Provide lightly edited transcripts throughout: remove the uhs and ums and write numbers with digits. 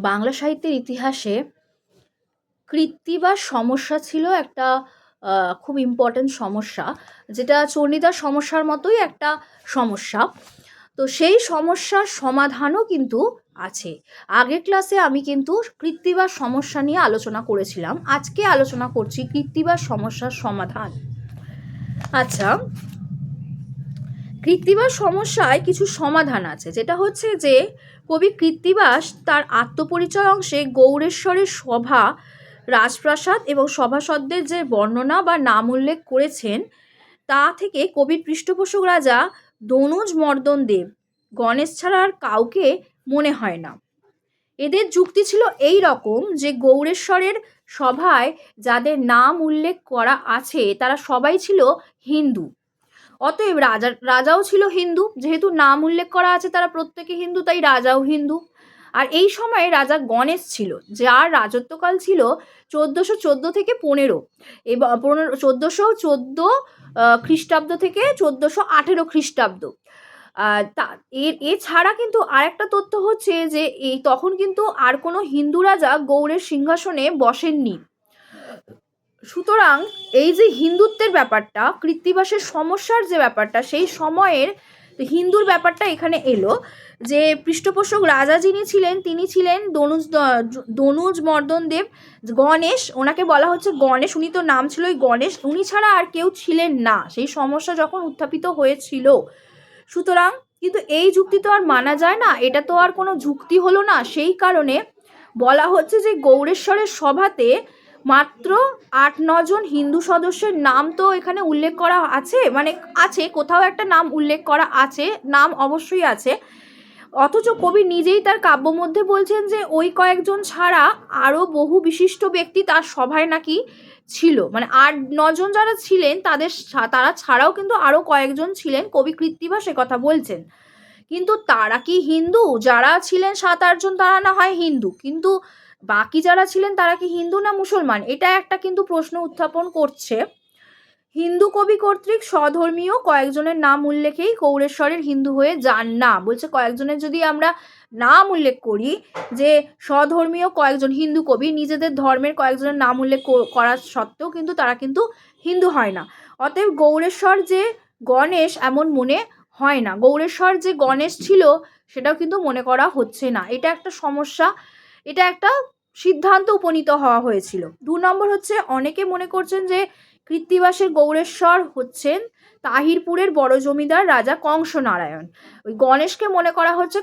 বাংলা সাহিত্যের ইতিহাসে কৃত্তিবাস সমস্যা ছিল একটা খুব ইম্পর্ট্যান্ট সমস্যা, যেটা চণ্ডীদাস সমস্যার মতোই একটা সমস্যা। তো সেই সমস্যার সমাধানও কিন্তু আছে। আগের ক্লাসে আমি কিন্তু কৃত্তিবাস সমস্যা নিয়ে আলোচনা করেছিলাম, আজকে আলোচনা করছি কৃত্তিবাস সমস্যার সমাধান। আচ্ছা, কৃত্তিবাস সমস্যায় কিছু সমাধান আছে, যেটা হচ্ছে যে কবি কৃত্তিবাস তার আত্মপরিচয় অংশে গৌড়েশ্বরের সভা, রাজপ্রাসাদ এবং সভাসদদের যে বর্ণনা বা নাম উল্লেখ করেছেন, তা থেকে কবির পৃষ্ঠপোষক রাজা দনুজ মর্দন দেব গণেশ ছাড়া আর কাউকে মনে হয় না। এদের যুক্তি ছিল এই রকম যে গৌড়েশ্বরের সভায় যাদের নাম উল্লেখ করা আছে তারা সবাই ছিল হিন্দু, অতএব রাজাও ছিল হিন্দু। যেহেতু নাম উল্লেখ করা আছে তারা প্রত্যেকে হিন্দু, তাই রাজাও হিন্দু। আর এই সময়ে রাজা গণেশ ছিল, যার রাজত্বকাল ছিল 1414 থেকে 15 এবং 1414 খ্রিস্টাব্দ থেকে 1418 খ্রিস্টাব্দ। এছাড়া কিন্তু আরেকটা তথ্য হচ্ছে যে এই তখন কিন্তু আর কোনো হিন্দু রাজা গৌড়ের সিংহাসনে বসেননি। সুতরাং এই যে হিন্দুত্বের ব্যাপারটা, কৃত্তিবাসের সমস্যার যে ব্যাপারটা, সেই সময়ের হিন্দুর ব্যাপারটা এখানে এলো। যে পৃষ্ঠপোষক রাজা যিনি ছিলেন তিনি ছিলেন দনুজ মর্দন দেব। গণেশ, ওনাকে বলা হচ্ছে গণেশ, উনি তো নাম ছিল ওই গণেশ, উনি ছাড়া আর কেউ ছিলেন না সেই সমস্যা যখন উত্থাপিত হয়েছিল। সুতরাং কিন্তু এই যুক্তি তো আর মানা যায় না, এটা তো আর কোনো যুক্তি হলো না। সেই কারণে বলা হচ্ছে যে গৌড়েশ্বরের সভাতে মাত্র 8-9 জন হিন্দু সদস্যের নাম তো এখানে উল্লেখ করা আছে, মানে আছে, কোথাও একটা নাম উল্লেখ করা আছে, নাম অবশ্যই আছে। অথচ কবি নিজেই তার কাব্য মধ্যে বলছেন যে ওই কয়েকজন ছাড়া আরও বহু বিশিষ্ট ব্যক্তি তার সভায় নাকি ছিল, মানে 8-9 জন যারা ছিলেন তারা ছাড়াও কিন্তু আরও কয়েকজন ছিলেন, কবি কৃত্তিবাস কথা বলছেন। কিন্তু তারা কি হিন্দু? যারা ছিলেন 7-8 জন তারা না হয় হিন্দু, কিন্তু বাকি যারা ছিলেন তারা কি হিন্দু না মুসলমান? এটা একটা কিন্তু প্রশ্ন উত্থাপন করছে। হিন্দু কবি কর্তৃক স্বধর্মীয় কয়েকজনের নাম উল্লেখেই গৌড়েশ্বরের হিন্দু হয়ে যান না। বলছে কয়েকজনের যদি আমরা নাম উল্লেখ করি, যে স্বধর্মীয় কয়েকজন হিন্দু কবি নিজেদের ধর্মের কয়েকজনের নাম উল্লেখ করার সত্ত্বেও কিন্তু তারা কিন্তু হিন্দু হয় না। অতএব গৌড়েশ্বর যে গণেশ এমন মনে হয় না, গৌড়েশ্বর যে গণেশ ছিল সেটাও কিন্তু মনে করা হচ্ছে না। এটা একটা সমস্যা, এটা একটা সিদ্ধান্ত উপনীত হওয়া হয়েছিল। 2 নম্বর হচ্ছে অনেকে মনে করছেন যে কৃত্তিবাসের গৌড়েশ্বর হচ্ছেন তাহিরপুরের বড় জমিদার রাজা কংসনারায়ণ। ওই গণেশকে মনে করা হচ্ছে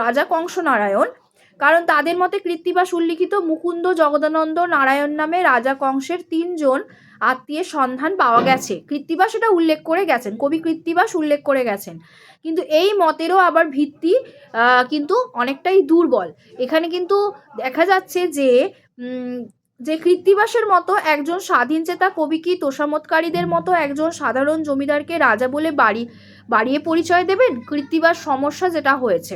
রাজা কংসনারায়ণ, কারণ তাদের মতে কৃত্তিবাস উল্লিখিত মুকুন্দ জগদানন্দ নারায়ণ নামে রাজা কংসের 3 জন আত্মীয়ের সন্ধান পাওয়া গেছে। কৃত্তিবাস এটা উল্লেখ করে গেছেন, কবি কৃত্তিবাস উল্লেখ করে গেছেন। কিন্তু এই মতেরও আবার ভিত্তি কিন্তু অনেকটাই দুর্বল। এখানে কিন্তু দেখা যাচ্ছে যে কৃত্তিবাসের মতো একজন স্বাধীনচেতা কবি কি তোষামোদকারীদের মতো একজন সাধারণ জমিদারকে রাজা বলে বাড়িয়ে পরিচয় দেবেন? কৃত্তিবাস সমস্যা যেটা হয়েছে।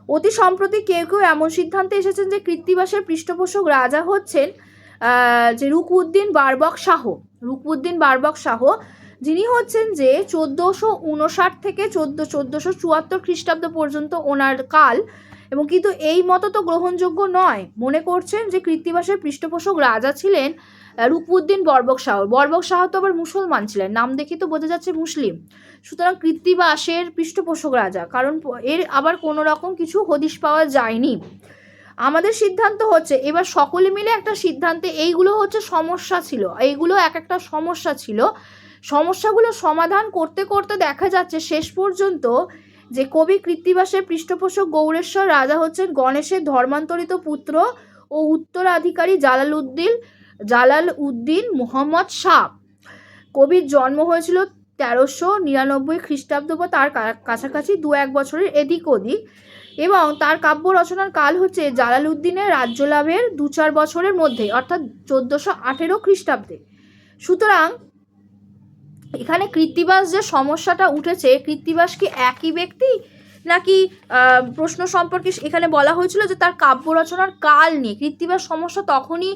অতি সম্প্রতি কেউ কেউ এমন সিদ্ধান্তে এসেছেন যে কৃত্তিবাসের পৃষ্ঠপোষক রাজা হচ্ছেন যে রুকউদ্দিন বারবক শাহ, যিনি হচ্ছেন যে 1459 থেকে 1474 খ্রিস্টাব্দ পর্যন্ত ওনার কাল। এবং কিন্তু এই মত তো গ্রহণযোগ্য নয়। মনে করছেন যে কৃত্তিবাসের পৃষ্ঠপোষক রাজা ছিলেন রুকউদ্দিন বরবক শাহ তো আবার মুসলমান ছিলেন, নাম দেখে তো বোঝা যাচ্ছে মুসলিম। সুতরাং কৃত্তিবাসের পৃষ্ঠপোষক রাজা, কারণ এর আবার কোনো রকম কিছু হদিশ পাওয়া যায়নি। আমাদের সিদ্ধান্ত হচ্ছে এবার সকলে মিলে একটা সিদ্ধান্তে, এইগুলো হচ্ছে সমস্যা ছিল, এইগুলো এক একটা সমস্যা ছিল। সমস্যাগুলো সমাধান করতে করতে দেখা যাচ্ছে শেষ পর্যন্ত যে কবি কৃত্তিবাসের পৃষ্ঠপোষক গৌড়েশ্বর রাজা হচ্ছেন গণেশের ধর্মান্তরিত পুত্র ও উত্তরাধিকারী জালাল উদ্দিন মুহাম্মদ শাহ। কবির জন্ম হয়েছিল 1399 খ্রিস্টাব্দ বা তার কাছাকাছি 2-1 বছরের এদিক ওদিক, এবং তার কাব্য রচনার কাল হচ্ছে জালাল উদ্দিনের রাজ্য লাভের 2-4 বছরের মধ্যে, অর্থাৎ 1418 খ্রিস্টাব্দে। সুতরাং এখানে কৃত্তিবাস যে সমস্যাটা উঠেছে, কৃত্তিবাস কি একই ব্যক্তি নাকি প্রশ্ন সম্পর্কে এখানে বলা হয়েছিল যে তার কাব্য রচনার কাল নিয়ে। কৃত্তিবাস সমস্যা তখনই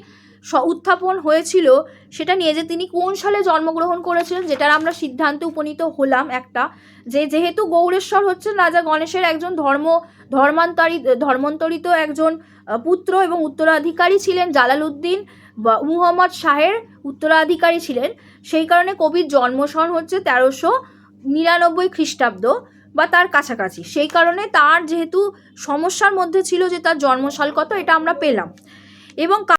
উত্থাপন হয়েছিল সেটা নিয়ে, যে তিনি কোন সালে জন্মগ্রহণ করেছিলেন, যেটার আমরা সিদ্ধান্তে উপনীত হলাম একটা, যে যেহেতু গৌড়েশ্বর হচ্ছেন রাজা গণেশের একজন ধর্মান্তরিত একজন পুত্র এবং উত্তরাধিকারী ছিলেন, জালালউদ্দিন বা মুহাম্মদ শাহের উত্তরাধিকারী ছিলেন, সেই কারণে কবির জন্মসন হচ্ছে 1399 খ্রিস্টাব্দ বা তার কাছাকাছি। সেই কারণে তার যেহেতু সমস্যার মধ্যে ছিল যে তার জন্মসাল কত, এটা আমরা পেলাম। এবং